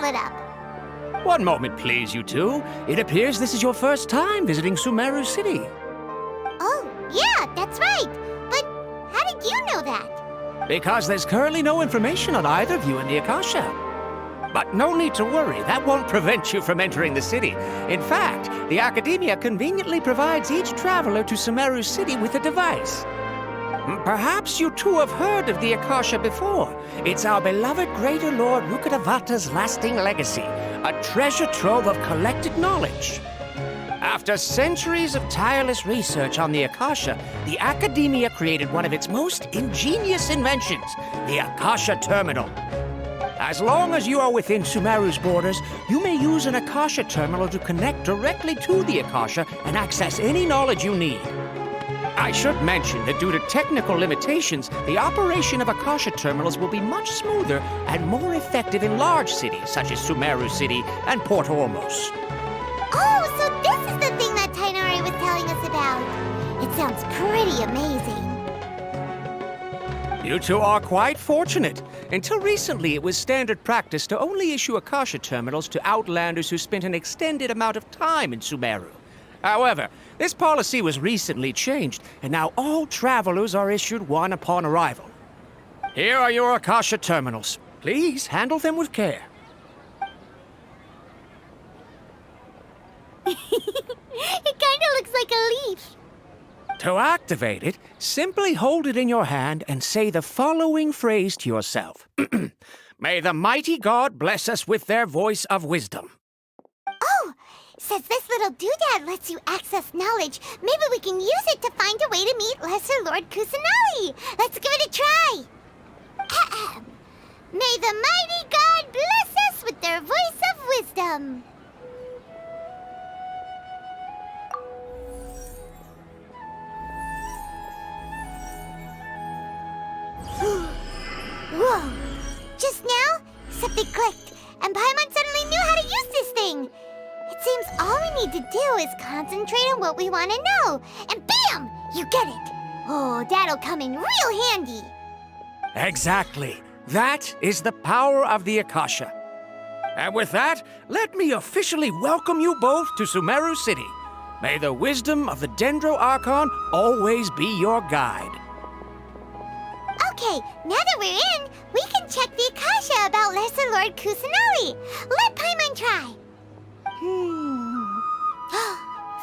split up. One moment, please, you two. It appears this is your first time visiting Sumeru City. Oh, yeah, that's right. But how did you know that? Because there's currently no information on either of you in the Akasha. But no need to worry, that won't prevent you from entering the city. In fact, the Academia conveniently provides each traveler to Sumeru City with a device. Perhaps you two have heard of the Akasha before. It's our beloved Greater Lord Rukkhadevata's lasting legacy, a treasure trove of collected knowledge. After centuries of tireless research on the Akasha, the Academia created one of its most ingenious inventions, the Akasha Terminal. As long as you are within Sumeru's borders, you may use an Akasha Terminal to connect directly to the Akasha and access any knowledge you need. I should mention that due to technical limitations, the operation of Akasha terminals will be much smoother and more effective in large cities such as Sumeru City and Port Ormos. Oh, so this is the thing that Tainari was telling us about. It sounds pretty amazing. You two are quite fortunate. Until recently, it was standard practice to only issue Akasha terminals to outlanders who spent an extended amount of time in Sumeru. However, this policy was recently changed, and now all travelers are issued one upon arrival. Here are your Akasha terminals. Please handle them with care. It kinda looks like a leaf. To activate it, simply hold it in your hand and say the following phrase to yourself. May the mighty God bless us with their voice of wisdom. Oh, since this little doodad lets you access knowledge, maybe we can use it to find a way to meet Lesser Lord Kusanali. Let's give it a try. Ahem. May the mighty God bless us with their voice of wisdom. Whoa! Just now, something clicked, and Paimon suddenly knew how to use this thing. It seems all we need to do is concentrate on what we want to know, and bam! You get it! Oh, that'll come in real handy. Exactly. That is the power of the Akasha. And with that, let me officially welcome you both to Sumeru City. May the wisdom of the Dendro Archon always be your guide. Okay, now that we're in, we can check the Akasha about Lesser Lord Kusanali. Let Paimon try.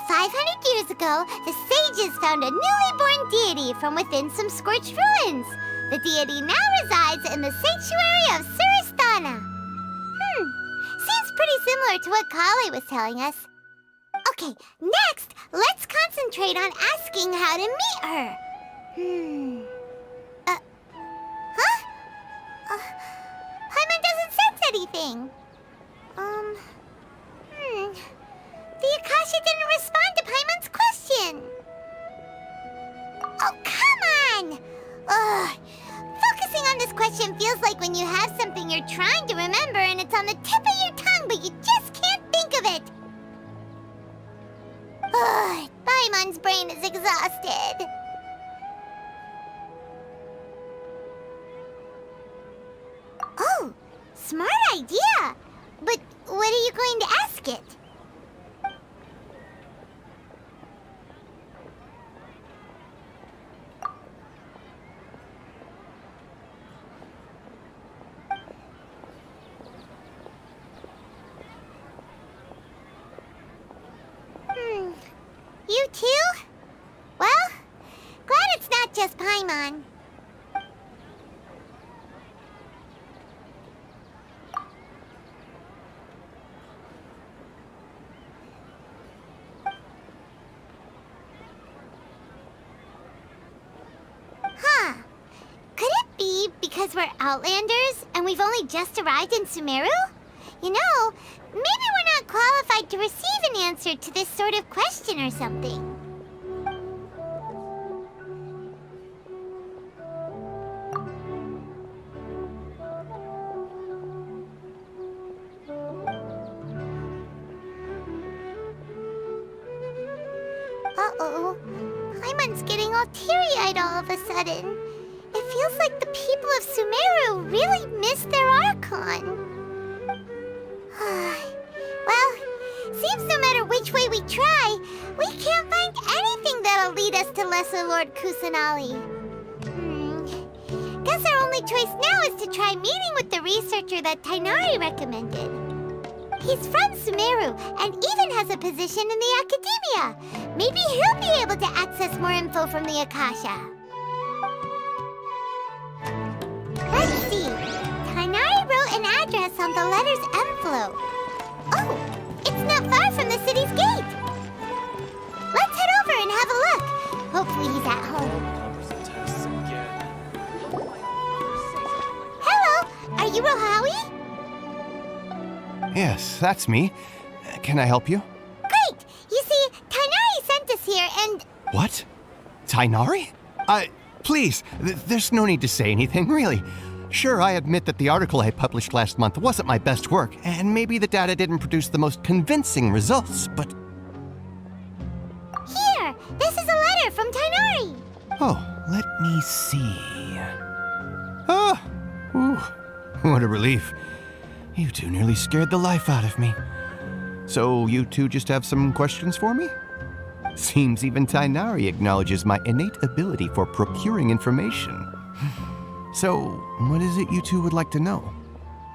500 years ago, the sages found a newly born deity from within some scorched ruins. The deity now resides in the sanctuary of Suristana. Seems pretty similar to what Kali was telling us. Okay, next, let's concentrate on asking how to meet her. Paimon doesn't sense anything. The Akasha didn't respond to Paimon's question. Oh, come on! Ugh. Focusing on this question feels like when you have something you're trying to remember and it's on the tip of your tongue, but you just can't think of it. Ugh, Paimon's brain is exhausted. Oh, smart idea. But what are you going to ask it? You too? Well, glad it's not just Paimon. Huh. Could it be because we're Outlanders and we've only just arrived in Sumeru? You know, maybe we're not qualified to receive an answer to this sort of question or something. Uh-oh. Paimon's getting all teary-eyed all of a sudden. It feels like the people of Sumeru really miss their Archon. which way we try, we can't find anything that'll lead us to Lesser Lord Kusanali. Guess our only choice now is to try meeting with the researcher that Tainari recommended. He's from Sumeru and even has a position in the Academia. Maybe he'll be able to access more info from the Akasha. Let's see. Tainari wrote an address on the letter's envelope. Oh, it's not far from the city's gate. Let's head over and have a look. Hopefully he's at home. Hello, are you Rohawi? Yes, that's me. Can I help you? Great! You see, Tainari sent us here and... What? Tainari? Please, there's no need to say anything, really. Sure, I admit that the article I published last month wasn't my best work, and maybe the data didn't produce the most convincing results, but... Here! This is a letter from Tainari! Oh, let me see... Ah! Ooh, what a relief. You two nearly scared the life out of me. So you two just have some questions for me? Seems even Tainari acknowledges my innate ability for procuring information. So, what is it you two would like to know?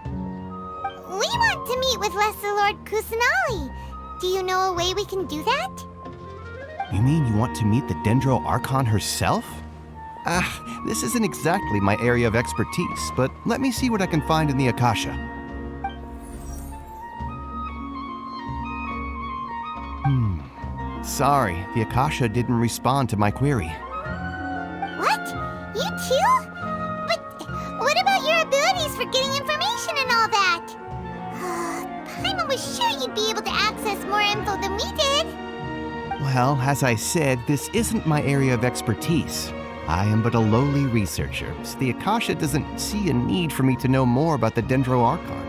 We want to meet with Lesser Lord Kusanali. Do you know a way we can do that? You mean you want to meet the Dendro Archon herself? This isn't exactly my area of expertise, but let me see what I can find in the Akasha. Sorry, the Akasha didn't respond to my query. What? You too? But what about your abilities for getting information and all that? Paimon was sure you'd be able to access more info than we did. Well, as I said, this isn't my area of expertise. I am but a lowly researcher, so the Akasha doesn't see a need for me to know more about the Dendro Archon.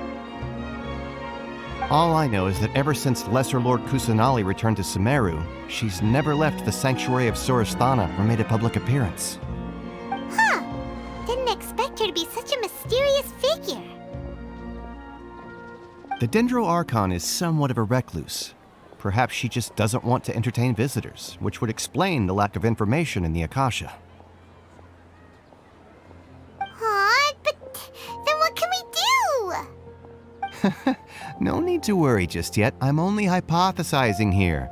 All I know is that ever since Lesser Lord Kusanali returned to Sumeru, she's never left the sanctuary of Surasthana or made a public appearance. Huh. Didn't expect her to be such a mysterious figure. The Dendro Archon is somewhat of a recluse. Perhaps she just doesn't want to entertain visitors, which would explain the lack of information in the Akasha. But then what can we do? No need to worry just yet. I'm only hypothesizing here.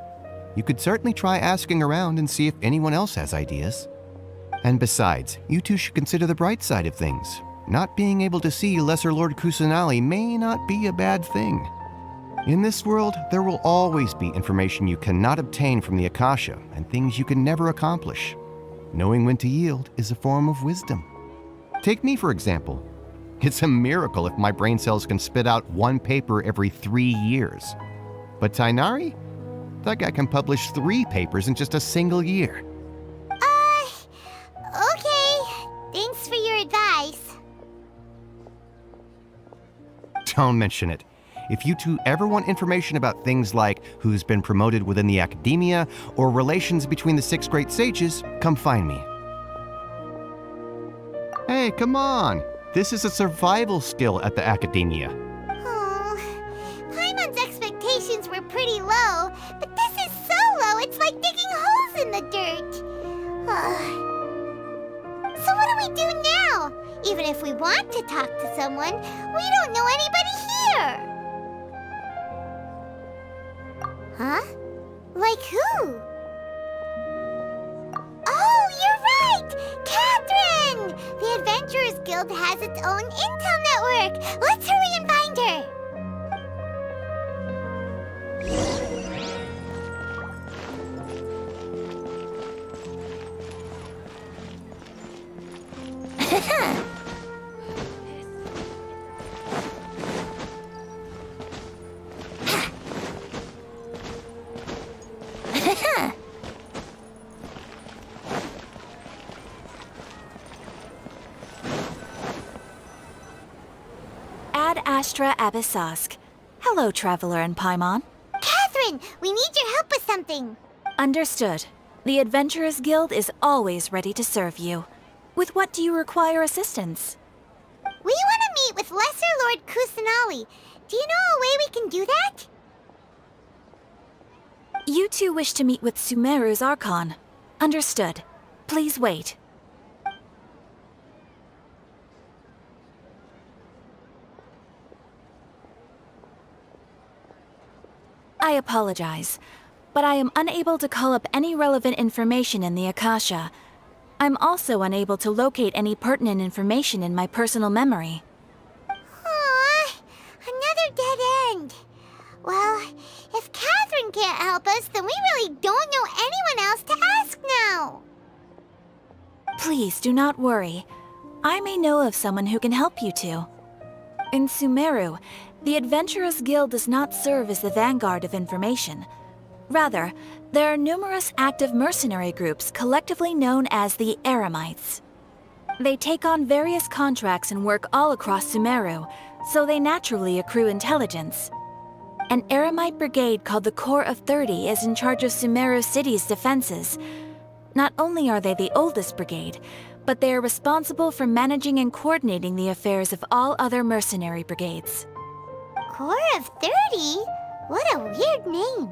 You could certainly try asking around and see if anyone else has ideas. And besides, you two should consider the bright side of things. Not being able to see Lesser Lord Kusanali may not be a bad thing. In this world, there will always be information you cannot obtain from the Akasha and things you can never accomplish. Knowing when to yield is a form of wisdom. Take me, for example. It's a miracle if my brain cells can spit out one paper every 3 years. But Tainari? That guy can publish 3 papers in just a single year. Okay. Thanks for your advice. Don't mention it. If you two ever want information about things like who's been promoted within the Academia or relations between the 6 great sages, come find me. Hey, come on! This is a survival skill at the Academia. Oh, Paimon's expectations were pretty low, but this is so low it's like digging holes in the dirt. So what do we do now? Even if we want to talk to someone, we don't know anybody here. Huh? Like who? Oh, you're right! Catherine! The Adventurers Guild has its own intel network. Let's hurry and find her. Ad Astra Abyssosk. Hello, Traveler and Paimon. Catherine, we need your help with something. Understood. The Adventurers Guild is always ready to serve you. With what do you require assistance? We want to meet with Lesser Lord Kusanali. Do you know a way we can do that? two wish to meet with Sumeru's Archon. Understood. Please wait. I apologize, but I am unable to call up any relevant information in the Akasha. I'm also unable to locate any pertinent information in my personal memory. Aww, another dead end. Well, if Catherine can't help us, then we really don't know anyone else to ask now. Please do not worry. I may know of someone who can help you two. In Sumeru, the Adventurers Guild does not serve as the vanguard of information. Rather, there are numerous active mercenary groups collectively known as the Eremites. They take on various contracts and work all across Sumeru, so they naturally accrue intelligence. An Eremite brigade called the Corps of 30 is in charge of Sumeru City's defenses. Not only are they the oldest brigade, but they are responsible for managing and coordinating the affairs of all other mercenary brigades. Corps of 30? What a weird name.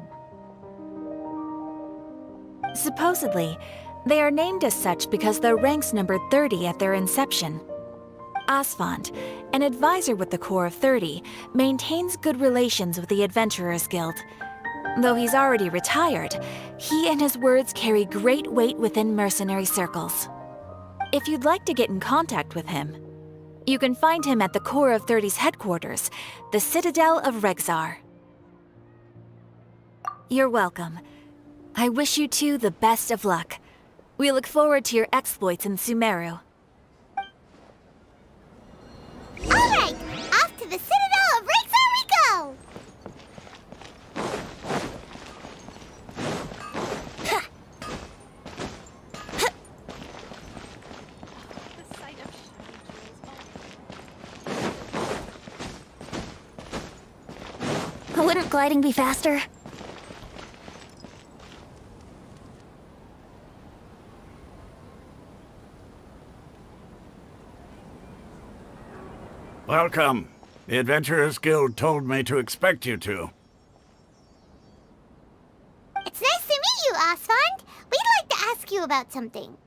Supposedly, they are named as such because their ranks numbered 30 at their inception. Asfand, an advisor with the Corps of 30, maintains good relations with the Adventurers Guild. Though he's already retired, he and his words carry great weight within mercenary circles. If you'd like to get in contact with him, you can find him at the Corps of 30's headquarters, the Citadel of Rexar. You're welcome. I wish you two the best of luck. We look forward to your exploits in Sumeru. Alright, off to the Citadel of Rexar we go! Wouldn't gliding be faster? Welcome. The Adventurers Guild told me to expect you two. It's nice to meet you, Asfand. We'd like to ask you about something.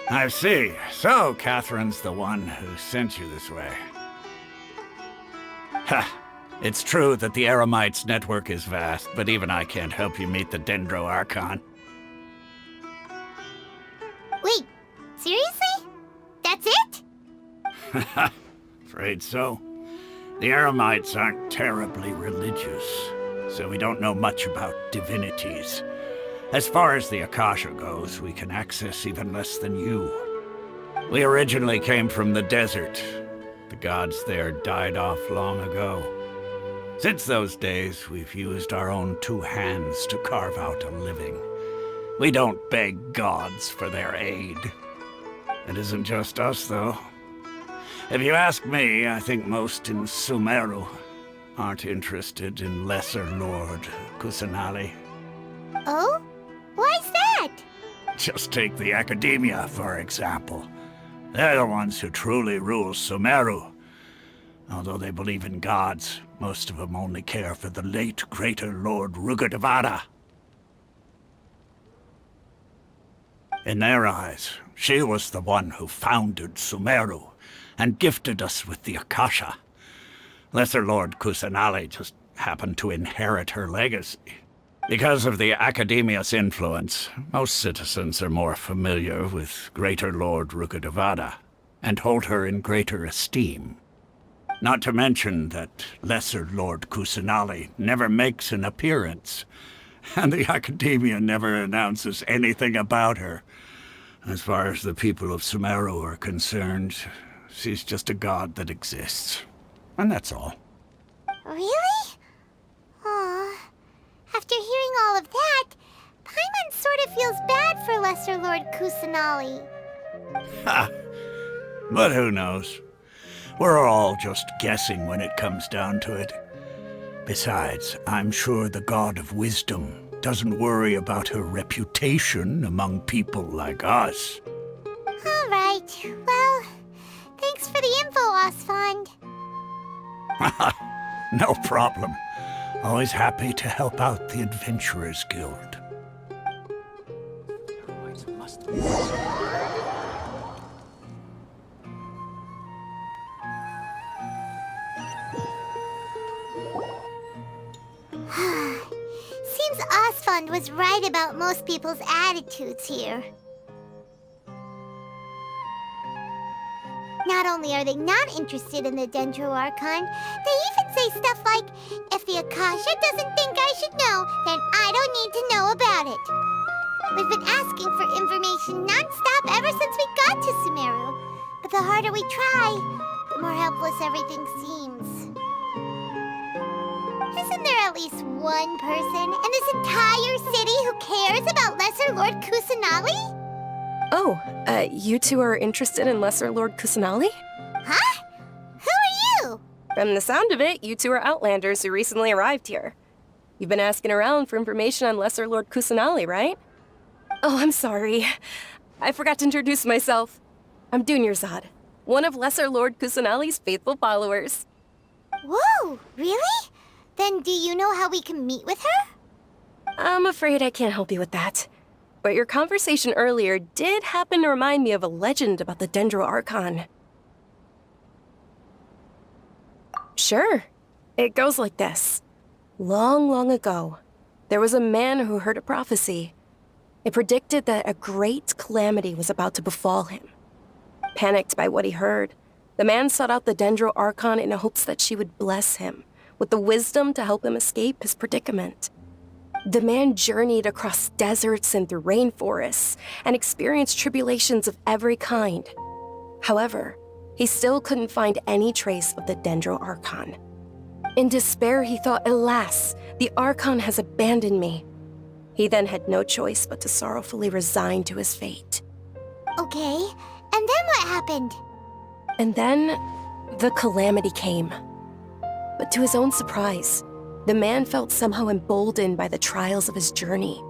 I see. So, Catherine's the one who sent you this way. Ha! It's true that the Eremites' network is vast, but even I can't help you meet the Dendro Archon. Wait, seriously? That's it? Afraid so. The Eremites aren't terribly religious, so we don't know much about divinities. As far as the Akasha goes, we can access even less than you. We originally came from the desert. The gods there died off long ago. Since those days, we've used our own two hands to carve out a living. We don't beg gods for their aid. It isn't just us, though. If you ask me, I think most in Sumeru aren't interested in Lesser Lord Kusanali. Oh? Why's that? Just take the Academia, for example. They're the ones who truly rule Sumeru. Although they believe in gods, most of them only care for the late Greater Lord Rugudevada. In their eyes, she was the one who founded Sumeru and gifted us with the Akasha. Lesser Lord Kusanali just happened to inherit her legacy. Because of the Academia's influence, most citizens are more familiar with Greater Lord Rugudevada and hold her in greater esteem. Not to mention that Lesser Lord Kusanali never makes an appearance, and the Academia never announces anything about her. As far as the people of Sumeru are concerned, she's just a god that exists. And that's all. Really? Aw. After hearing all of that, Paimon sort of feels bad for Lesser Lord Kusanali. Ha! But who knows? We're all just guessing when it comes down to it. Besides, I'm sure the God of Wisdom doesn't worry about her reputation among people like us. All right. Well, thanks for the info, Osfond. No problem. Always happy to help out the Adventurers Guild. Seems Osfond was right about most people's attitudes here. Not only are they not interested in the Dendro Archon, they even say stuff like, if the Akasha doesn't think I should know, then I don't need to know about it. We've been asking for information non-stop ever since we got to Sumeru. But the harder we try, the more helpless everything seems. Isn't there at least one person in this entire city who cares about Lesser Lord Kusanali? Oh, you two are interested in Lesser Lord Kusanali? Huh? Who are you? From the sound of it, you two are Outlanders who recently arrived here. You've been asking around for information on Lesser Lord Kusanali, right? Oh, I'm sorry. I forgot to introduce myself. I'm Dunyarzad, one of Lesser Lord Kusanali's faithful followers. Whoa, really? Then do you know how we can meet with her? I'm afraid I can't help you with that. But your conversation earlier did happen to remind me of a legend about the Dendro Archon. Sure. It goes like this. Long, long ago, there was a man who heard a prophecy. It predicted that a great calamity was about to befall him. Panicked by what he heard, the man sought out the Dendro Archon in hopes that she would bless him with the wisdom to help him escape his predicament. The man journeyed across deserts and through rainforests and experienced tribulations of every kind. However, he still couldn't find any trace of the Dendro Archon. In despair, he thought, alas, the Archon has abandoned me. He then had no choice but to sorrowfully resign to his fate. Okay, and then what happened? And then, the calamity came. But to his own surprise, the man felt somehow emboldened by the trials of his journey.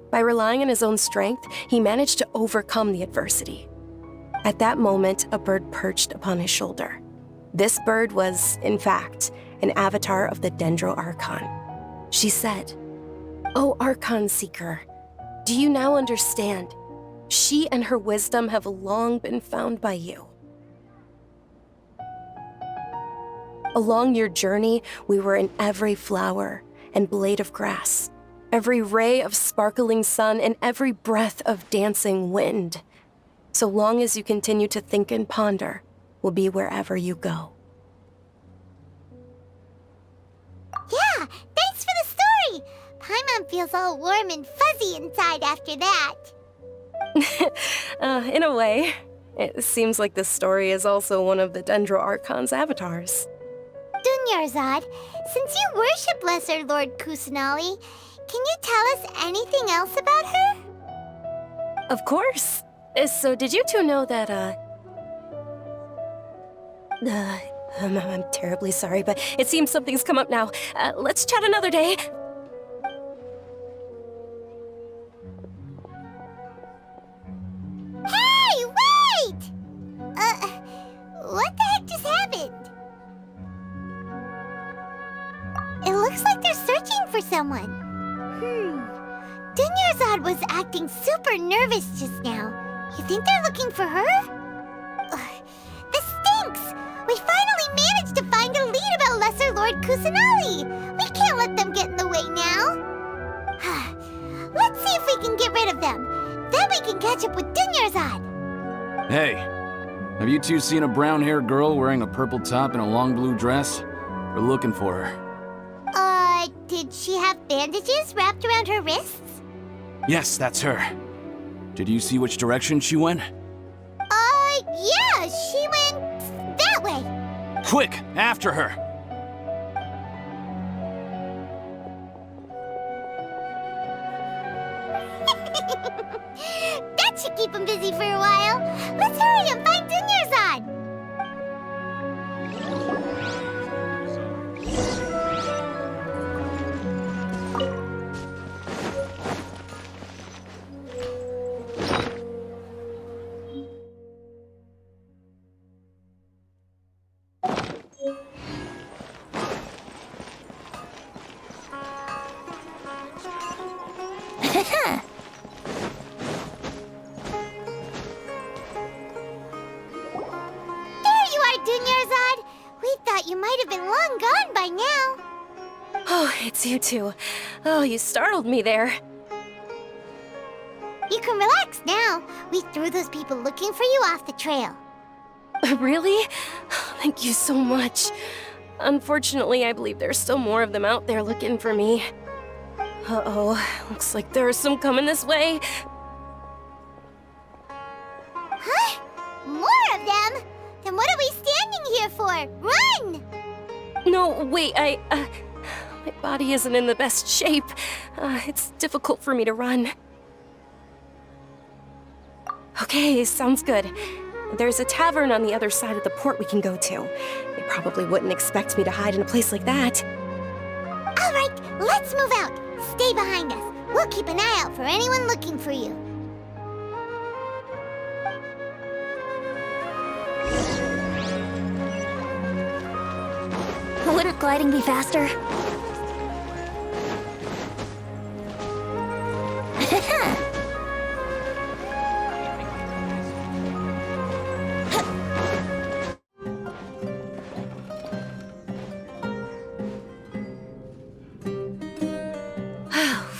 By relying on his own strength, he managed to overcome the adversity. At that moment, a bird perched upon his shoulder. This bird was, in fact, an avatar of the Dendro Archon. She said, "O Archon Seeker, do you now understand? She and her wisdom have long been found by you. Along your journey, we were in every flower and blade of grass, every ray of sparkling sun, and every breath of dancing wind. So long as you continue to think and ponder, we'll be wherever you go." Yeah, thanks for the story! Paimon feels all warm and fuzzy inside after that. In a way, it seems like this story is also one of the Dendro Archon's avatars. Dunyarzad, since you worship Lesser Lord Kusanali, can you tell us anything else about her? Of course. So did you two know that, I'm terribly sorry, but it seems something's come up now. Let's chat another day. Hey, wait! What the heck just happened? It looks like they're searching for someone. Dunyarzad was acting super nervous just now. You think they're looking for her? This stinks! We finally managed to find a lead about Lesser Lord Kusanali! We can't let them get in the way now! Let's see if we can get rid of them. Then we can catch up with Dunyarzad! Hey, have you two seen a brown-haired girl wearing a purple top and a long blue dress? We're looking for her. Did she have bandages wrapped around her wrists? Yes, that's her. Did you see which direction she went? Yeah, she went that way. Quick, after her! That should keep him busy for a while. Let's hurry and find Dunyarzad. Dunyarzad. We thought you might have been long gone by now. Oh, it's you two. Oh, you startled me there. You can relax now. We threw those people looking for you off the trail. Really? Thank you so much. Unfortunately, I believe there's still more of them out there looking for me. Uh-oh, looks like there are some coming this way. Huh? More of them? Then what are we standing here for? Run! No, wait, my body isn't in the best shape. It's difficult for me to run. Okay, sounds good. There's a tavern on the other side of the port we can go to. They probably wouldn't expect me to hide in a place like that. All right, let's move out. Stay behind us. We'll keep an eye out for anyone looking for you. Wouldn't gliding be faster?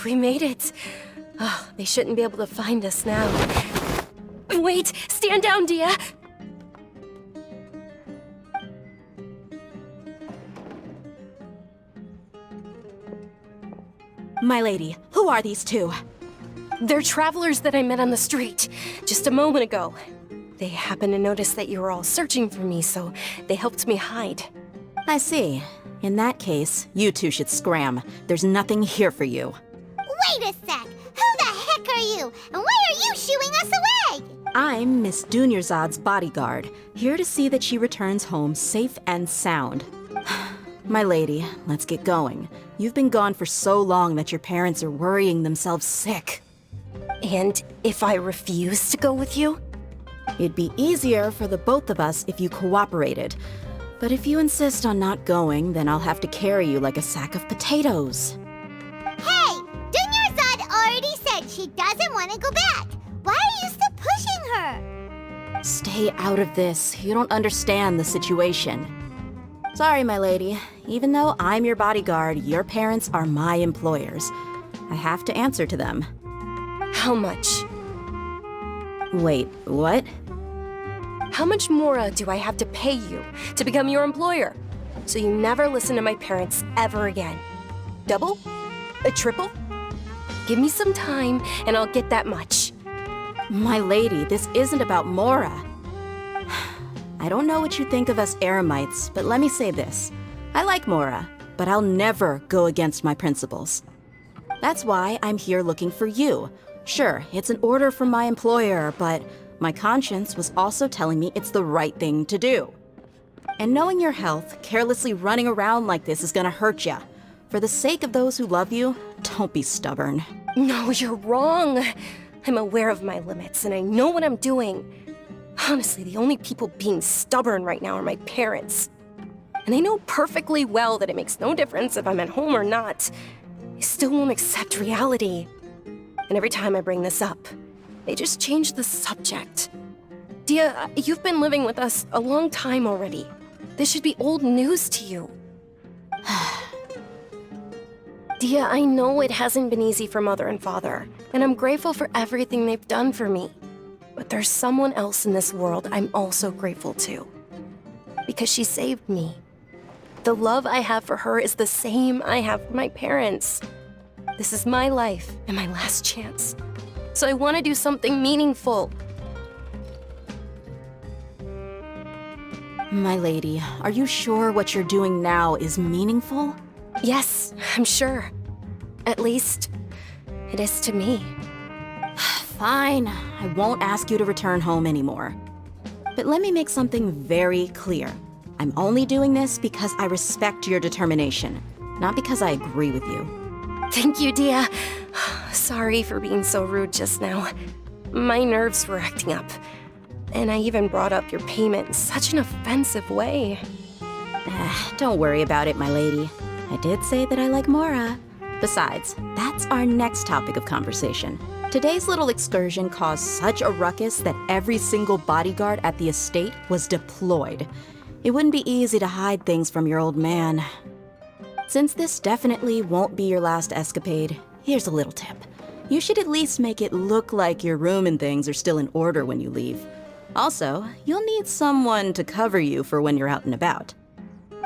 We made it. Oh, they shouldn't be able to find us now. Wait! Stand down, Dia! My lady, who are these two? They're travelers that I met on the street just a moment ago. They happened to notice that you were all searching for me, so they helped me hide. I see. In that case, you two should scram. There's nothing here for you. Wait a sec! Who the heck are you? And why are you shooing us away? I'm Miss Dunyarzad's bodyguard, here to see that she returns home safe and sound. My lady, let's get going. You've been gone for so long that your parents are worrying themselves sick. And if I refuse to go with you? It'd be easier for the both of us if you cooperated. But if you insist on not going, then I'll have to carry you like a sack of potatoes. Hey! Dunyarzad already said she doesn't want to go back. Why are you still pushing her? Stay out of this. You don't understand the situation. Sorry, my lady. Even though I'm your bodyguard, your parents are my employers. I have to answer to them. How much? Wait, what? How much more do I have to pay you to become your employer? So you never listen to my parents ever again. Double? A triple? Give me some time and I'll get that much. My lady, this isn't about Mora. I don't know what you think of us Eremites, but let me say this. I like Mora, but I'll never go against my principles. That's why I'm here looking for you. Sure, it's an order from my employer, but my conscience was also telling me it's the right thing to do. And knowing your health, carelessly running around like this is gonna hurt ya. For the sake of those who love you, don't be stubborn. No, you're wrong. I'm aware of my limits and I know what I'm doing. Honestly, the only people being stubborn right now are my parents. And they know perfectly well that it makes no difference if I'm at home or not. They still won't accept reality. And every time I bring this up, they just change the subject. Dia, you've been living with us a long time already. This should be old news to you. Dia, I know it hasn't been easy for Mother and Father, and I'm grateful for everything they've done for me. But there's someone else in this world I'm also grateful to. Because she saved me. The love I have for her is the same I have for my parents. This is my life and my last chance. So I want to do something meaningful. My lady, are you sure what you're doing now is meaningful? Yes, I'm sure. At least, it is to me. Fine, I won't ask you to return home anymore. But let me make something very clear. I'm only doing this because I respect your determination, not because I agree with you. Thank you, Dia. Sorry for being so rude just now. My nerves were acting up. And I even brought up your payment in such an offensive way. Don't worry about it, my lady. I did say that I like Mora. Besides, that's our next topic of conversation. Today's little excursion caused such a ruckus that every single bodyguard at the estate was deployed. It wouldn't be easy to hide things from your old man. Since this definitely won't be your last escapade, here's a little tip. You should at least make it look like your room and things are still in order when you leave. Also, you'll need someone to cover you for when you're out and about.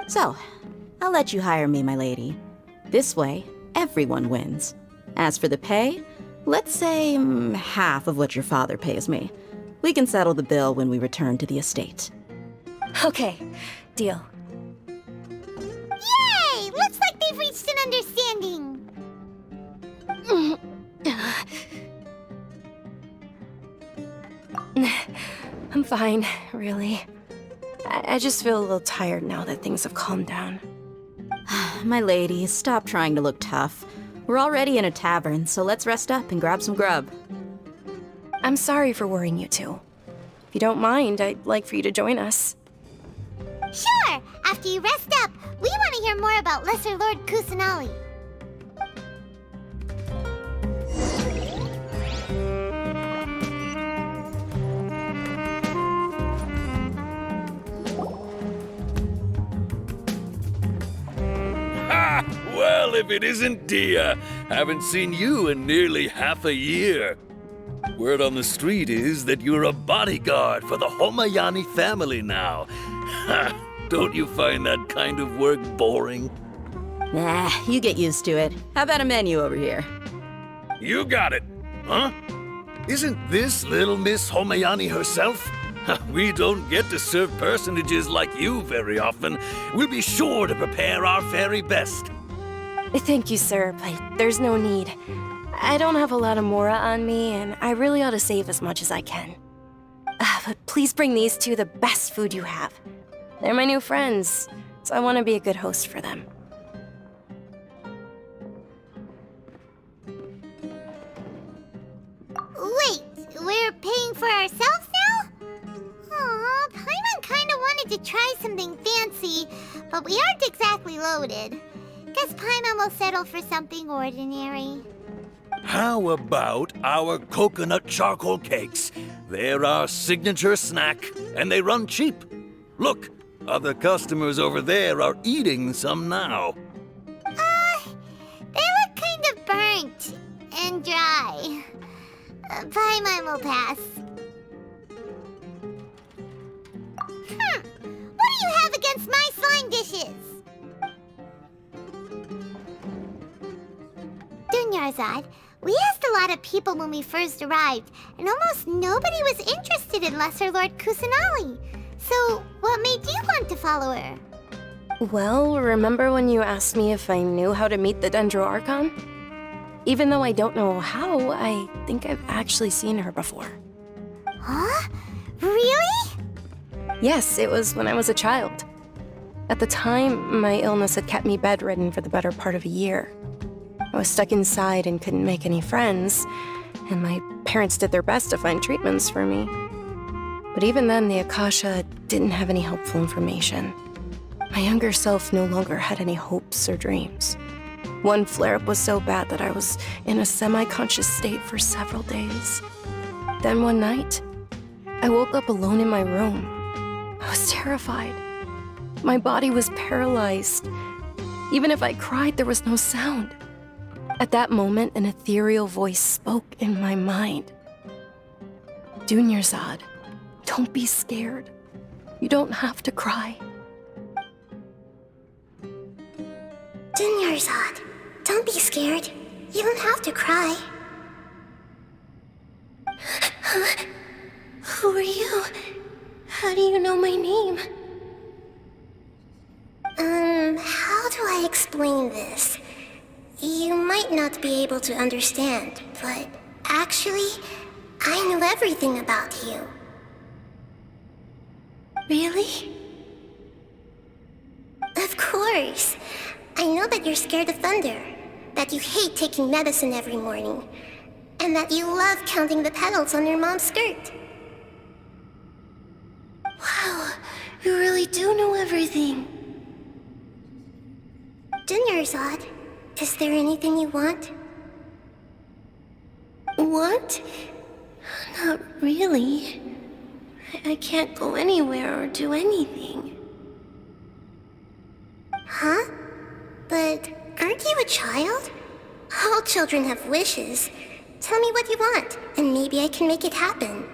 So, I'll let you hire me, my lady. This way, everyone wins. As for the pay, let's say half of what your father pays me. We can settle the bill when we return to the estate. Okay, deal. Yay! Looks like they've reached an understanding. I'm fine, really. I just feel a little tired now that things have calmed down. My lady, stop trying to look tough. We're already in a tavern, so let's rest up and grab some grub. I'm sorry for worrying you two. If you don't mind, I'd like for you to join us. Sure! After you rest up, we want to hear more about Lesser Lord Kusanali. Ha! Well, if it isn't Dia, haven't seen you in nearly half a year. Word on the street is that you're a bodyguard for the Homayani family now. Ha! Don't you find that kind of work boring? Nah, you get used to it. How about a menu over here? You got it, huh? Isn't this little Miss Homayani herself? We don't get to serve personages like you very often. We'll be sure to prepare our very best. Thank you, sir, but there's no need. I don't have a lot of Mora on me, and I really ought to save as much as I can. But please bring these two the best food you have. They're my new friends, so I want to be a good host for them. Wait, we're paying for ourselves now? Aw, Paimon kinda wanted to try something fancy, but we aren't exactly loaded. Guess Paimon will settle for something ordinary. How about our coconut charcoal cakes? They're our signature snack, and they run cheap. Look, other customers over there are eating some now. They look kind of burnt and dry. Paimon will pass. What do you have against my slime dishes? Dunyarzad, we asked a lot of people when we first arrived, and almost nobody was interested in Lesser Lord Kusanali. So, what made you want to follow her? Well, remember when you asked me if I knew how to meet the Dendro Archon? Even though I don't know how, I think I've actually seen her before. Huh? Really? Yes, it was when I was a child. At the time, my illness had kept me bedridden for the better part of a year. I was stuck inside and couldn't make any friends, and my parents did their best to find treatments for me. But even then, the Akasha didn't have any helpful information. My younger self no longer had any hopes or dreams. One flare-up was so bad that I was in a semi-conscious state for several days. Then one night, I woke up alone in my room. I was terrified. My body was paralyzed. Even if I cried, there was no sound. At that moment, an ethereal voice spoke in my mind. Dunyarzad, don't be scared. You don't have to cry. Dunyarzad, don't be scared. You don't have to cry. Who are you? How do you know my name? How do I explain this? You might not be able to understand, but actually, I know everything about you. Really? Of course. I know that you're scared of thunder, that you hate taking medicine every morning, and that you love counting the petals on your mom's skirt. Wow, you really do know everything. Dunyarzad, is there anything you want? Want? Not really. I can't go anywhere or do anything. a child? All children have wishes. Tell me what you want, and maybe I can make it happen.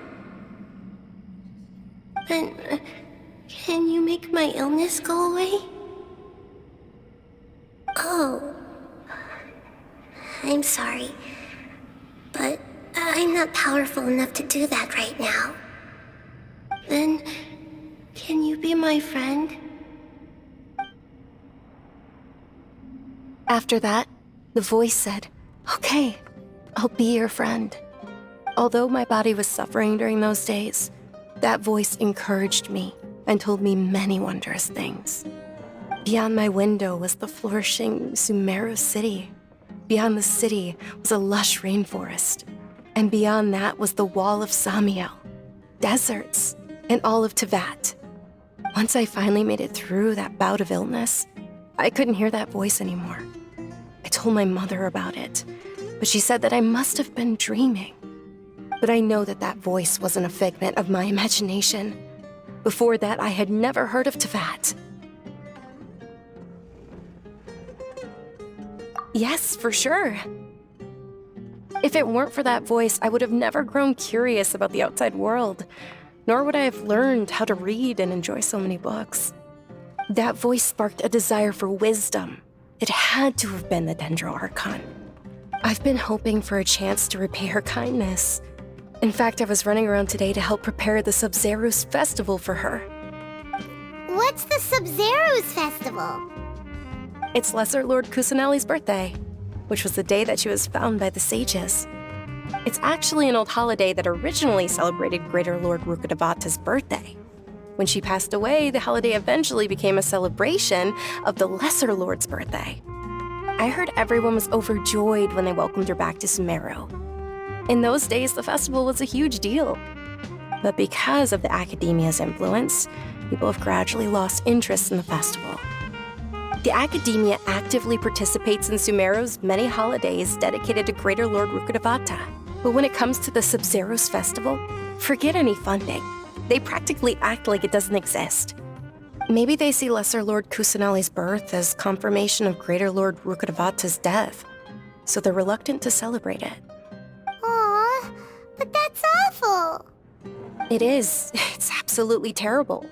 But, can you make my illness go away? Oh. I'm sorry. But I'm not powerful enough to do that right now. Then, can you be my friend? After that, the voice said, "Okay, I'll be your friend." Although my body was suffering during those days, that voice encouraged me and told me many wondrous things. Beyond my window was the flourishing Sumeru city. Beyond the city was a lush rainforest. And beyond that was the wall of Samiel, deserts, and all of Teyvat. Once I finally made it through that bout of illness, I couldn't hear that voice anymore. I told my mother about it, but she said that I must have been dreaming. But I know that that voice wasn't a figment of my imagination. Before that, I had never heard of Teyvat. Yes, for sure. If it weren't for that voice, I would have never grown curious about the outside world, nor would I have learned how to read and enjoy so many books. That voice sparked a desire for wisdom. It had to have been the Dendro Archon. I've been hoping for a chance to repay her kindness. In fact, I was running around today to help prepare the Sub-Zerus festival for her. What's the Sub-Zerus festival? It's Lesser Lord Kusanali's birthday, which was the day that she was found by the sages. It's actually an old holiday that originally celebrated Greater Lord Rukkhadevata's birthday. When she passed away, the holiday eventually became a celebration of the Lesser Lord's birthday. I heard everyone was overjoyed when they welcomed her back to Sumeru. In those days, the festival was a huge deal. But because of the Academia's influence, people have gradually lost interest in the festival. The Academia actively participates in Sumeru's many holidays dedicated to Greater Lord Rukkhadevata. But when it comes to the Sub-Zerus festival, forget any funding. They practically act like it doesn't exist. Maybe they see Lesser Lord Kusanali's birth as confirmation of Greater Lord Rukkhadevata's death, so they're reluctant to celebrate it. Aw, but that's awful. It is. It's absolutely terrible.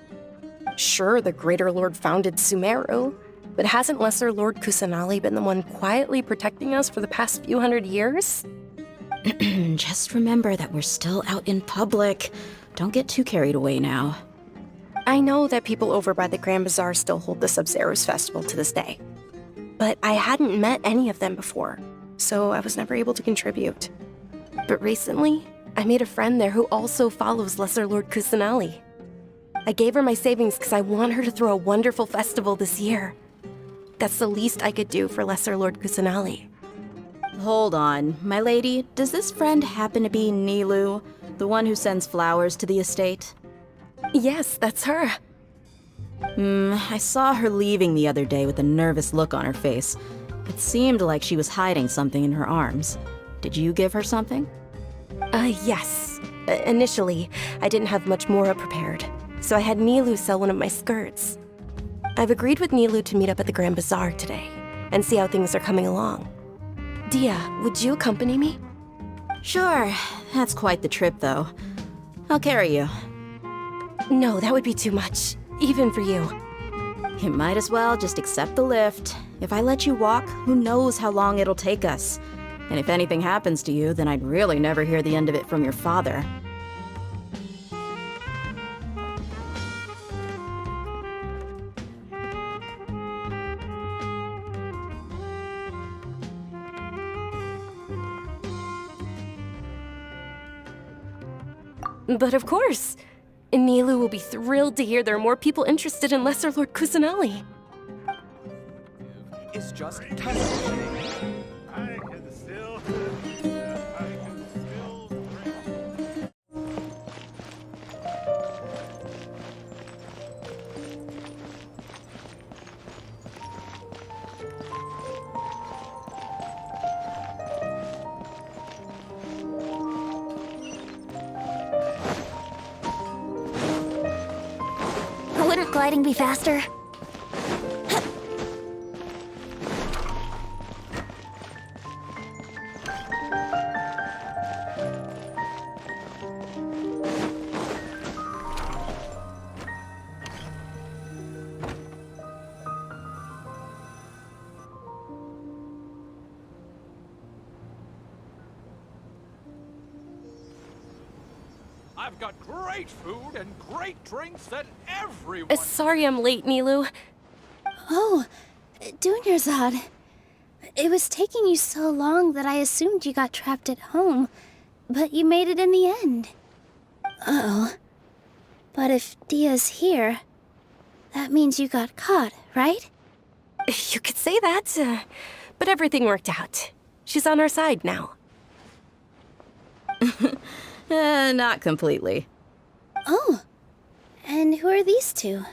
Sure, the Greater Lord founded Sumeru, but hasn't Lesser Lord Kusanali been the one quietly protecting us for the past few hundred years? Just remember that we're still out in public. Don't get too carried away now. I know that people over by the Grand Bazaar still hold the Sub-Zerus festival to this day. But I hadn't met any of them before, so I was never able to contribute. But recently, I made a friend there who also follows Lesser Lord Kusanali. I gave her my savings because I want her to throw a wonderful festival this year. That's the least I could do for Lesser Lord Kusanali. Hold on, my lady. Does this friend happen to be Nilou, the one who sends flowers to the estate? Yes, that's her. I saw her leaving the other day with a nervous look on her face. It seemed like she was hiding something in her arms. Did you give her something? Yes. Initially, I didn't have much Mora prepared, so I had Nilou sell one of my skirts. I've agreed with Nilou to meet up at the Grand Bazaar today and see how things are coming along. Dia, would you accompany me? Sure. That's quite the trip, though. I'll carry you. No, that would be too much, even for you. You might as well just accept the lift. If I let you walk, who knows how long it'll take us. And if anything happens to you, then I'd really never hear the end of it from your father. But of course, Nilou will be thrilled to hear there are more people interested in Lesser Lord Kusanali. It's just Wouldn't gliding be faster? I've got great food and great drinks that everyone... Sorry I'm late, Nilou. Oh, Dunyarzad. It was taking you so long that I assumed you got trapped at home, but you made it in the end. Uh-oh. But if Dia's here, that means you got caught, right? You could say that, but everything worked out. She's on our side now. Not completely. Oh, and who are these two?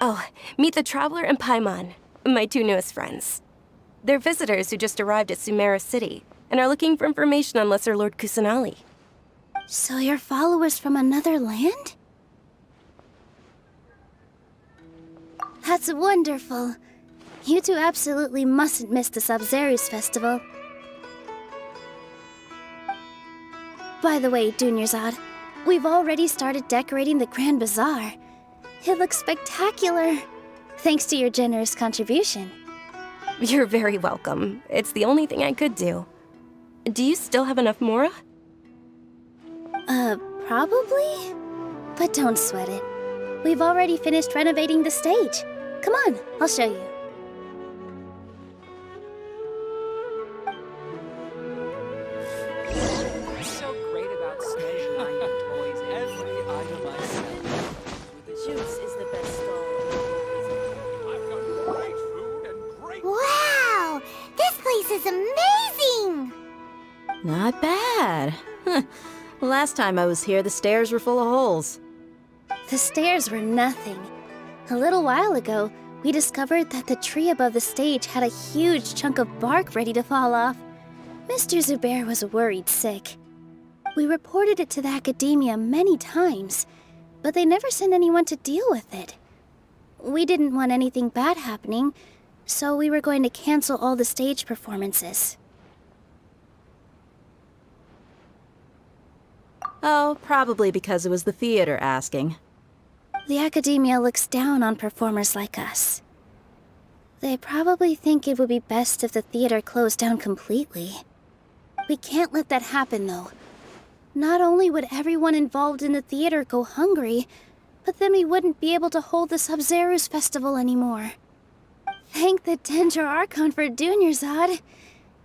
Oh, meet the Traveler and Paimon, my two newest friends. They're visitors who just arrived at Sumeru City and are looking for information on Lesser Lord Kusanali. So you're followers from another land? That's wonderful. You two absolutely mustn't miss the Sub-Zerus festival. By the way, Dunyarzad, we've already started decorating the Grand Bazaar. It looks spectacular, thanks to your generous contribution. You're very welcome. It's the only thing I could do. Do you still have enough Mora? Probably? But don't sweat it. We've already finished renovating the stage. Come on, I'll show you. What's so great about Snake Mining Toys? Every item I sell. The juice is the best stall. I've got great food and great... Wow! This place is amazing! Not bad. Last time I was here, the stairs were full of holes. The stairs were nothing. A little while ago, we discovered that the tree above the stage had a huge chunk of bark ready to fall off. Mr. Zubair was worried sick. We reported it to the academia many times, but they never sent anyone to deal with it. We didn't want anything bad happening, so we were going to cancel all the stage performances. Oh, probably because it was the theater asking. The academia looks down on performers like us. They probably think it would be best if the theater closed down completely. We can't let that happen, though. Not only would everyone involved in the theater go hungry, but then we wouldn't be able to hold the Sub-Zerus festival anymore. Thank the Dendro Archon for Dunyarzad.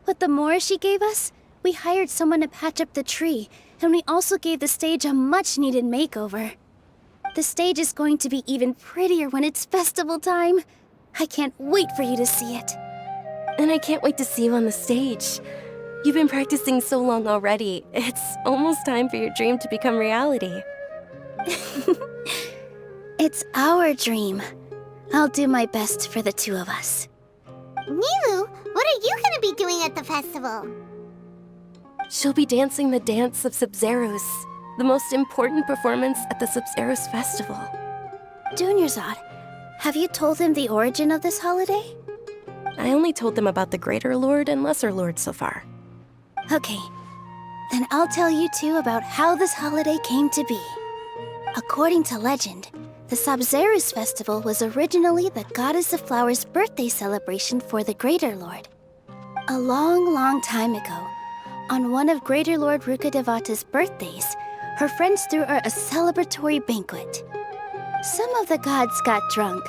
With the Mora she gave us, we hired someone to patch up the tree, and we also gave the stage a much-needed makeover. The stage is going to be even prettier when it's festival time. I can't wait for you to see it. And I can't wait to see you on the stage. You've been practicing so long already. It's almost time for your dream to become reality. It's our dream. I'll do my best for the two of us. Nilou, what are you gonna be doing at the festival? She'll be dancing the dance of Sub-Zerus, the most important performance at the Sub-Zerus festival. Dunyarzad, have you told him the origin of this holiday? I only told them about the Greater Lord and Lesser Lord so far. Okay, then I'll tell you two about how this holiday came to be. According to legend, the Sub-Zerus festival was originally the Goddess of Flowers' birthday celebration for the Greater Lord. A long, long time ago, on one of Greater Lord Rukkhadevata's birthdays, her friends threw her a celebratory banquet. Some of the gods got drunk.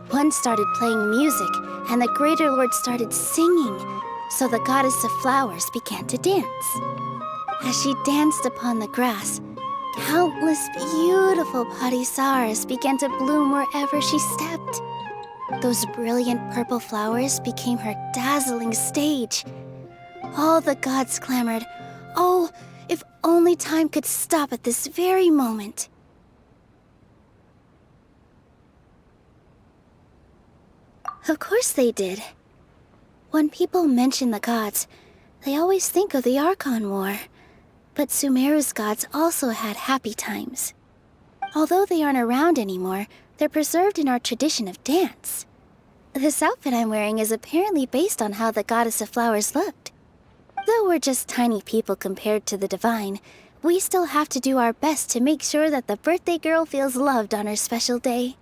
One started playing music, and the Greater Lord started singing, so the Goddess of Flowers began to dance. As she danced upon the grass, countless beautiful parisaras began to bloom wherever she stepped. Those brilliant purple flowers became her dazzling stage. All the gods clamored, "Oh, if only time could stop at this very moment." Of course they did. When people mention the gods, they always think of the Archon War. But Sumeru's gods also had happy times. Although they aren't around anymore, they're preserved in our tradition of dance. This outfit I'm wearing is apparently based on how the Goddess of Flowers looked. Though we're just tiny people compared to the Divine, we still have to do our best to make sure that the birthday girl feels loved on her special day.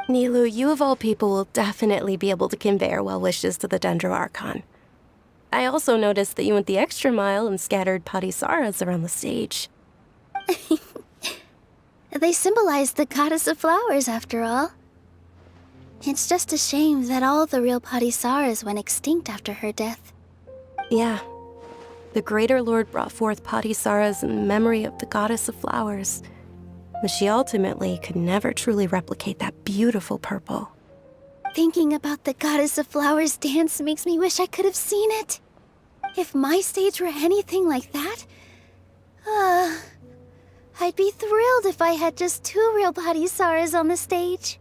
Nilou, you of all people will definitely be able to convey our well wishes to the Dendro Archon. I also noticed that you went the extra mile and scattered parisaras around the stage. They symbolize the goddess of flowers, after all. It's just a shame that all the real Patisaras went extinct after her death. Yeah. The Greater Lord brought forth Patisaras in memory of the goddess of flowers, but she ultimately could never truly replicate that beautiful purple. Thinking about the goddess of flowers dance makes me wish I could have seen it. If my stage were anything like that, I'd be thrilled if I had just 2 real Patisaras on the stage.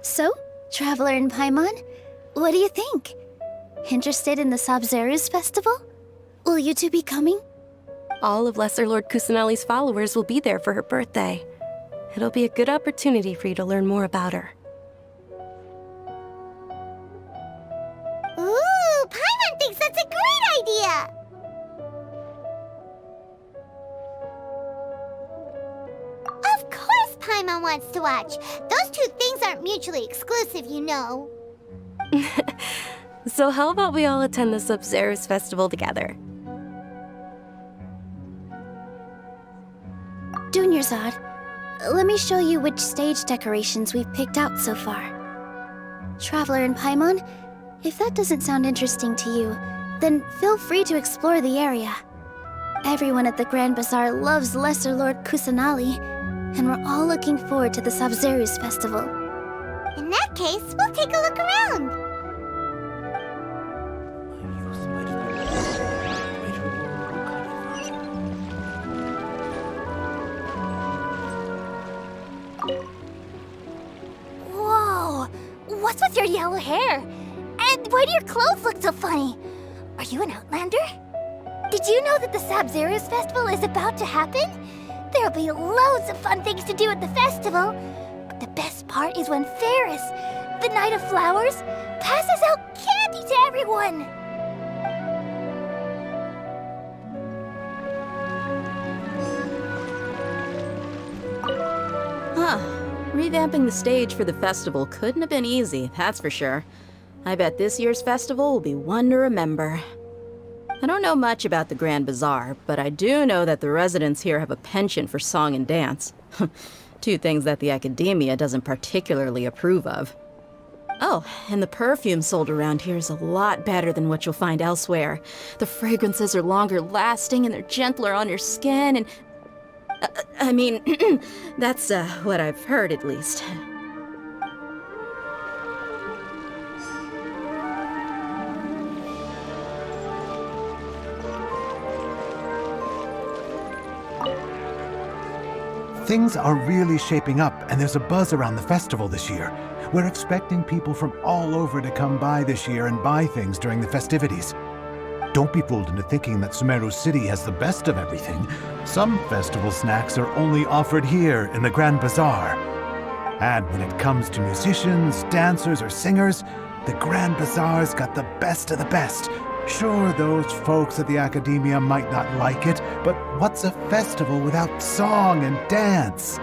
So, Traveler and Paimon, what do you think? Interested in the Sabzeruz festival? Will you two be coming? All of Lesser Lord Kusanali's followers will be there for her birthday. It'll be a good opportunity for you to learn more about her. Ooh, Paimon thinks that's a great idea! Of course Paimon wants to watch. Those 2 things aren't mutually exclusive, you know. So how about we all attend the Sub-Zero's festival together? Dunyarzad, let me show you which stage decorations we've picked out so far. Traveler and Paimon, if that doesn't sound interesting to you, then feel free to explore the area. Everyone at the Grand Bazaar loves Lesser Lord Kusanali, and we're all looking forward to the Sabzeruz festival. In that case, we'll take a look around. Whoa! What's with your yellow hair? And why do your clothes look so funny? Are you an Outlander? Did you know that the Sabzeruz festival is about to happen? There'll be loads of fun things to do at the festival. But the best part is when Ferris, the Knight of Flowers, passes out candy to everyone! Huh. Revamping the stage for the festival couldn't have been easy, that's for sure. I bet this year's festival will be one to remember. I don't know much about the Grand Bazaar, but I do know that the residents here have a penchant for song and dance. 2 things that the academia doesn't particularly approve of. Oh, and the perfume sold around here is a lot better than what you'll find elsewhere. The fragrances are longer lasting and they're gentler on your skin and... I mean, that's what I've heard at least. Things are really shaping up, and there's a buzz around the festival this year. We're expecting people from all over to come by this year and buy things during the festivities. Don't be fooled into thinking that Sumeru City has the best of everything. Some festival snacks are only offered here in the Grand Bazaar. And when it comes to musicians, dancers, or singers, the Grand Bazaar's got the best of the best. Sure, those folks at the academia might not like it, but what's a festival without song and dance?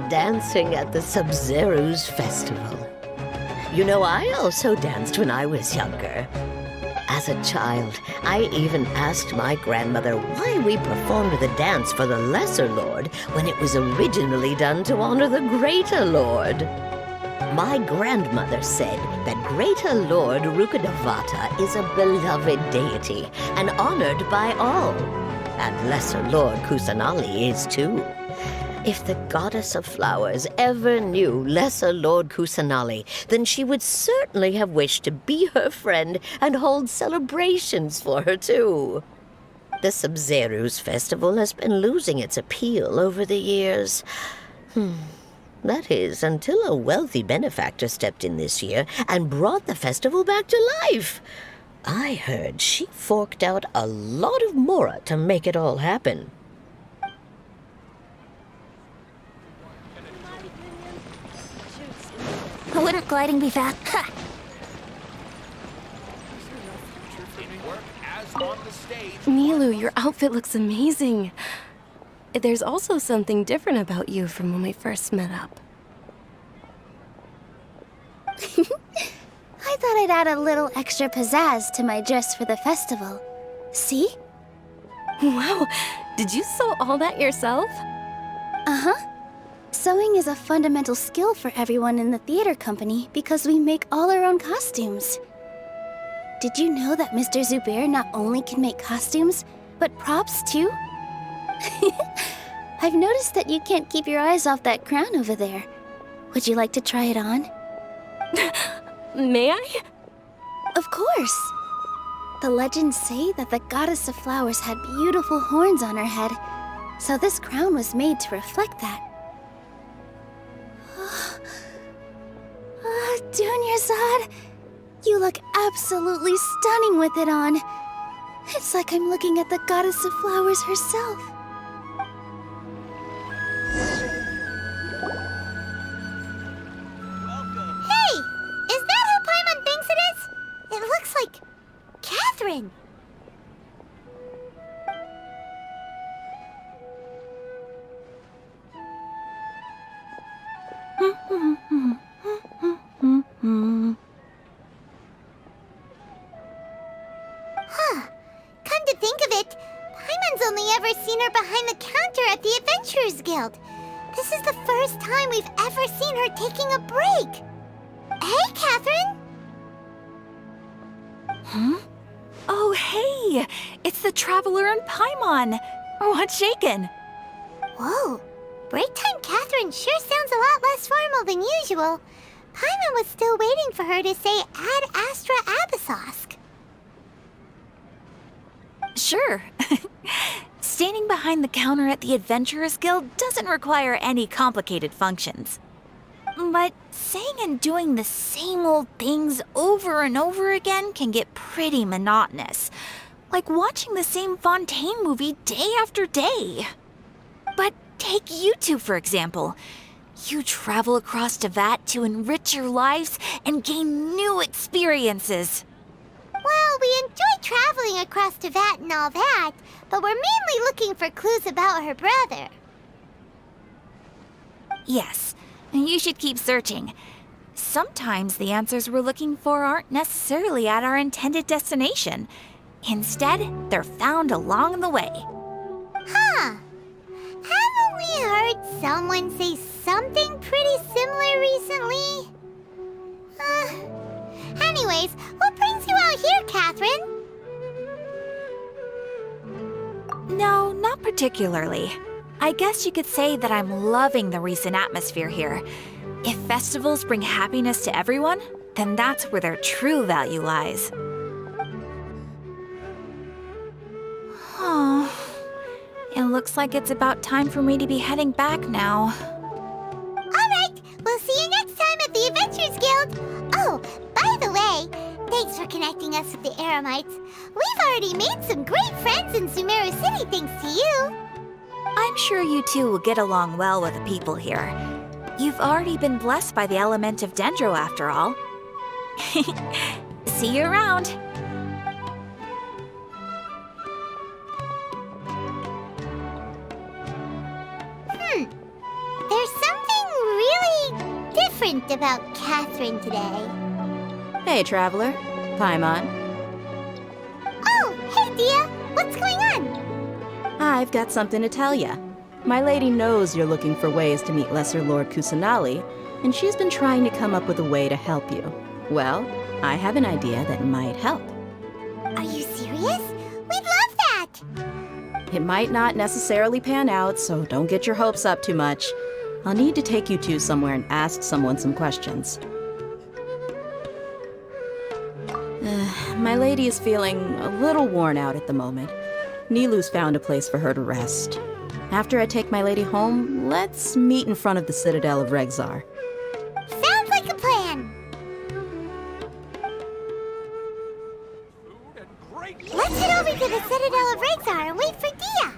Dancing at the Sub-Zero's festival. You know, I also danced when I was younger. As a child, I even asked my grandmother why we performed the dance for the Lesser Lord when it was originally done to honor the Greater Lord. My grandmother said that Greater Lord Rukkhadevata is a beloved deity and honored by all. And Lesser Lord Kusanali is too. If the Goddess of Flowers ever knew Lesser Lord Kusanali, then she would certainly have wished to be her friend and hold celebrations for her too. The Sub-Zero's festival has been losing its appeal over the years. That is, until a wealthy benefactor stepped in this year and brought the festival back to life. I heard she forked out a lot of mora to make it all happen. Wouldn't gliding be fast? Ha! Milu, your outfit looks amazing. There's also something different about you from when we first met up. I thought I'd add a little extra pizzazz to my dress for the festival. See? Wow, did you sew all that yourself? Uh-huh. Sewing is a fundamental skill for everyone in the theater company because we make all our own costumes. Did you know that Mr. Zubair not only can make costumes, but props too? I've noticed that you can't keep your eyes off that crown over there. Would you like to try it on? May I? Of course! The legends say that the goddess of flowers had beautiful horns on her head, so this crown was made to reflect that. Dunyarzad, you look absolutely stunning with it on. It's like I'm looking at the goddess of flowers herself. Hey! Is that who Paimon thinks it is? It looks like Catherine. Huh. Come to think of it, Paimon's only ever seen her behind the counter at the Adventurers Guild. This is the first time we've ever seen her taking a break. Hey, Catherine! Huh? Oh, hey! It's the Traveler and Paimon! What's shaken? Whoa. Break time Catherine sure sounds a lot less formal than usual. Paimon was still waiting for her to say Ad Astra Abyssosk. Sure. Standing behind the counter at the Adventurers Guild doesn't require any complicated functions. But saying and doing the same old things over and over again can get pretty monotonous. Like watching the same Fontaine movie day after day. But take you two, for example. You travel across Tevat to enrich your lives and gain new experiences. Well, we enjoy traveling across Tevat and all that, but we're mainly looking for clues about her brother. Yes, you should keep searching. Sometimes the answers we're looking for aren't necessarily at our intended destination. Instead, they're found along the way. Huh. Haven't we heard someone say something pretty similar recently? Anyways, what brings you out here, Catherine? No, not particularly. I guess you could say that I'm loving the recent atmosphere here. If festivals bring happiness to everyone, then that's where their true value lies. Oh, it looks like it's about time for me to be heading back now. Alright, we'll see you next time at the Adventurers Guild. Oh, by the way, thanks for connecting us with the Eremites. We've already made some great friends in Sumeru City thanks to you. I'm sure you two will get along well with the people here. You've already been blessed by the element of Dendro after all. See you around. There's something really different about Catherine today. Hey, Traveler. Paimon. Oh, hey, Dia. What's going on? I've got something to tell ya. My lady knows you're looking for ways to meet Lesser Lord Kusanali, and she's been trying to come up with a way to help you. Well, I have an idea that might help. Are you serious? We'd love that! It might not necessarily pan out, so don't get your hopes up too much. I'll need to take you two somewhere and ask someone some questions. My lady is feeling a little worn out at the moment. Nilu's found a place for her to rest. After I take my lady home, let's meet in front of the Citadel of Regzar. Sounds like a plan! Let's head over to the Citadel of Regzar and wait for Dia!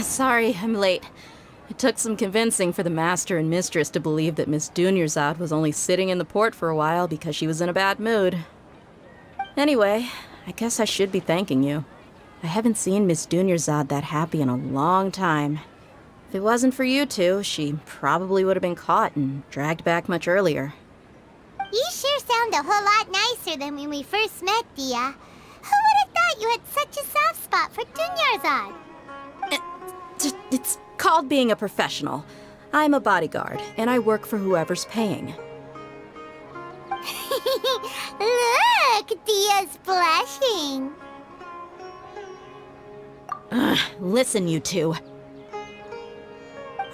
Sorry, I'm late. Took some convincing for the master and mistress to believe that Miss Dunyarzad was only sitting in the port for a while because she was in a bad mood. Anyway, I guess I should be thanking you. I haven't seen Miss Dunyarzad that happy in a long time. If it wasn't for you two, she probably would have been caught and dragged back much earlier. You sure sound a whole lot nicer than when we first met, Dia. Who would have thought you had such a soft spot for Dunyarzad? It's called being a professional. I'm a bodyguard, and I work for whoever's paying. Look, Dia's blushing. Listen, you two.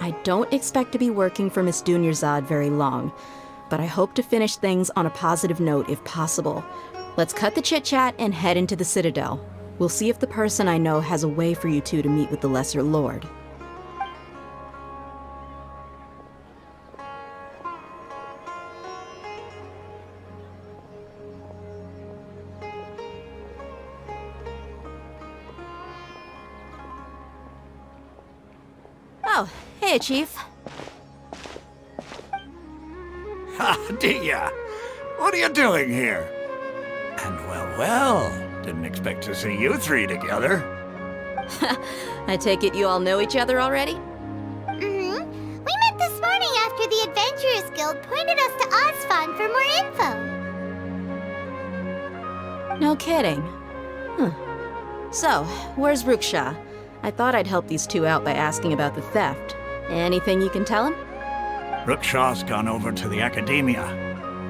I don't expect to be working for Miss Dunyarzad very long, but I hope to finish things on a positive note if possible. Let's cut the chit-chat and head into the Citadel. We'll see if the person I know has a way for you two to meet with the Lesser Lord. Oh, hey, Chief. Ha, Dia! What are you doing here? And well, didn't expect to see you three together. I take it you all know each other already? Mm-hmm. We met this morning after the Adventurers Guild pointed us to Osfon for more info. No kidding. So, where's Ruksha? I thought I'd help these two out by asking about the theft. Anything you can tell him? Ruksha's gone over to the Academia.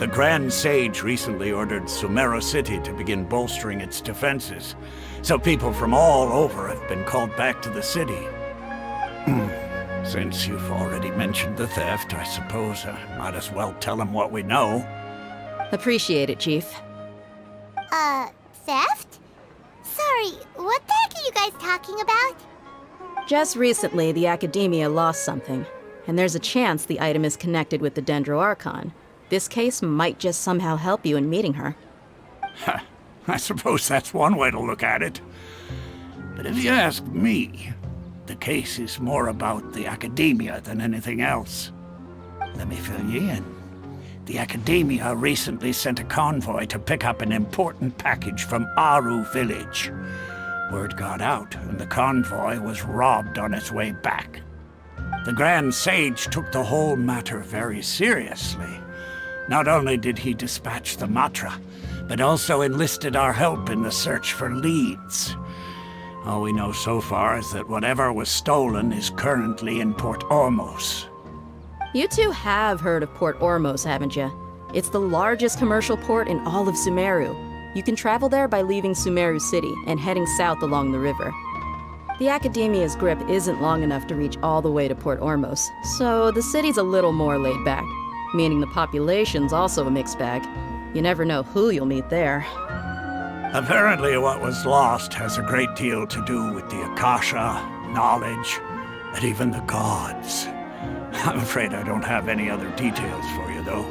The Grand Sage recently ordered Sumeru City to begin bolstering its defenses, so people from all over have been called back to the city. Since you've already mentioned the theft, I suppose I might as well tell him what we know. Appreciate it, Chief. Theft? Sorry, what the heck are you guys talking about? Just recently, the Academia lost something, and there's a chance the item is connected with the Dendro Archon. This case might just somehow help you in meeting her. I suppose that's one way to look at it. But if you ask me, the case is more about the Academia than anything else. Let me fill you in. The Academia recently sent a convoy to pick up an important package from Aru village. Word got out, and the convoy was robbed on its way back. The Grand Sage took the whole matter very seriously. Not only did he dispatch the Matra, but also enlisted our help in the search for leads. All we know so far is that whatever was stolen is currently in Port Ormos. You two have heard of Port Ormos, haven't you? It's the largest commercial port in all of Sumeru. You can travel there by leaving Sumeru City and heading south along the river. The Academia's grip isn't long enough to reach all the way to Port Ormos, so the city's a little more laid back, meaning the population's also a mixed bag. You never know who you'll meet there. Apparently what was lost has a great deal to do with the Akasha, knowledge, and even the gods. I'm afraid I don't have any other details for you, though.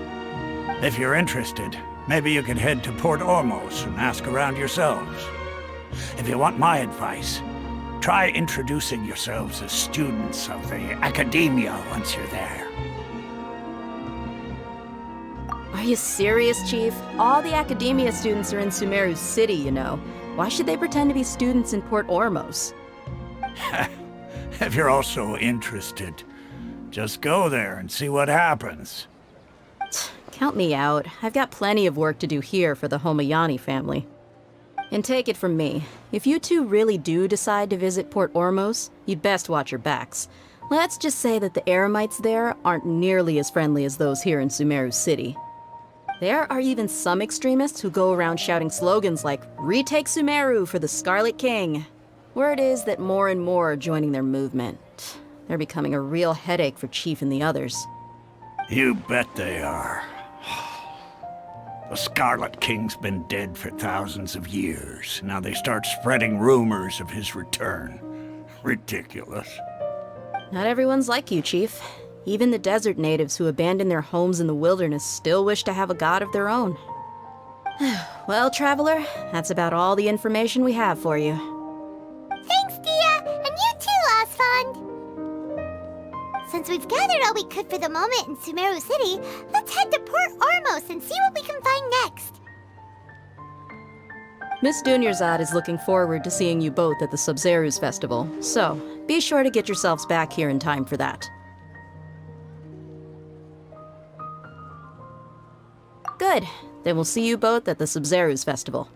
If you're interested, maybe you can head to Port Ormos and ask around yourselves. If you want my advice, try introducing yourselves as students of the Academia once you're there. Are you serious, Chief? All the Academia students are in Sumeru City, you know. Why should they pretend to be students in Port Ormos? If you're also interested, just go there and see what happens. Count me out. I've got plenty of work to do here for the Homayani family. And take it from me, if you two really do decide to visit Port Ormos, you'd best watch your backs. Let's just say that the Eremites there aren't nearly as friendly as those here in Sumeru City. There are even some extremists who go around shouting slogans like, "Retake Sumeru for the Scarlet King." Word is that more and more are joining their movement. They're becoming a real headache for Chief and the others. You bet they are. The Scarlet King's been dead for thousands of years. Now they start spreading rumors of his return. Ridiculous. Not everyone's like you, Chief. Even the desert natives who abandoned their homes in the wilderness still wish to have a god of their own. Well, Traveler, that's about all the information we have for you. Thanks, Dia! And you too, Osfond! Since we've gathered all we could for the moment in Sumeru City, let's head to Port Ormos and see what we can find next. Miss Dunyarzad is looking forward to seeing you both at the Sabzeruz Festival, so be sure to get yourselves back here in time for that. Good. Then we'll see you both at the Sabzeruz Festival.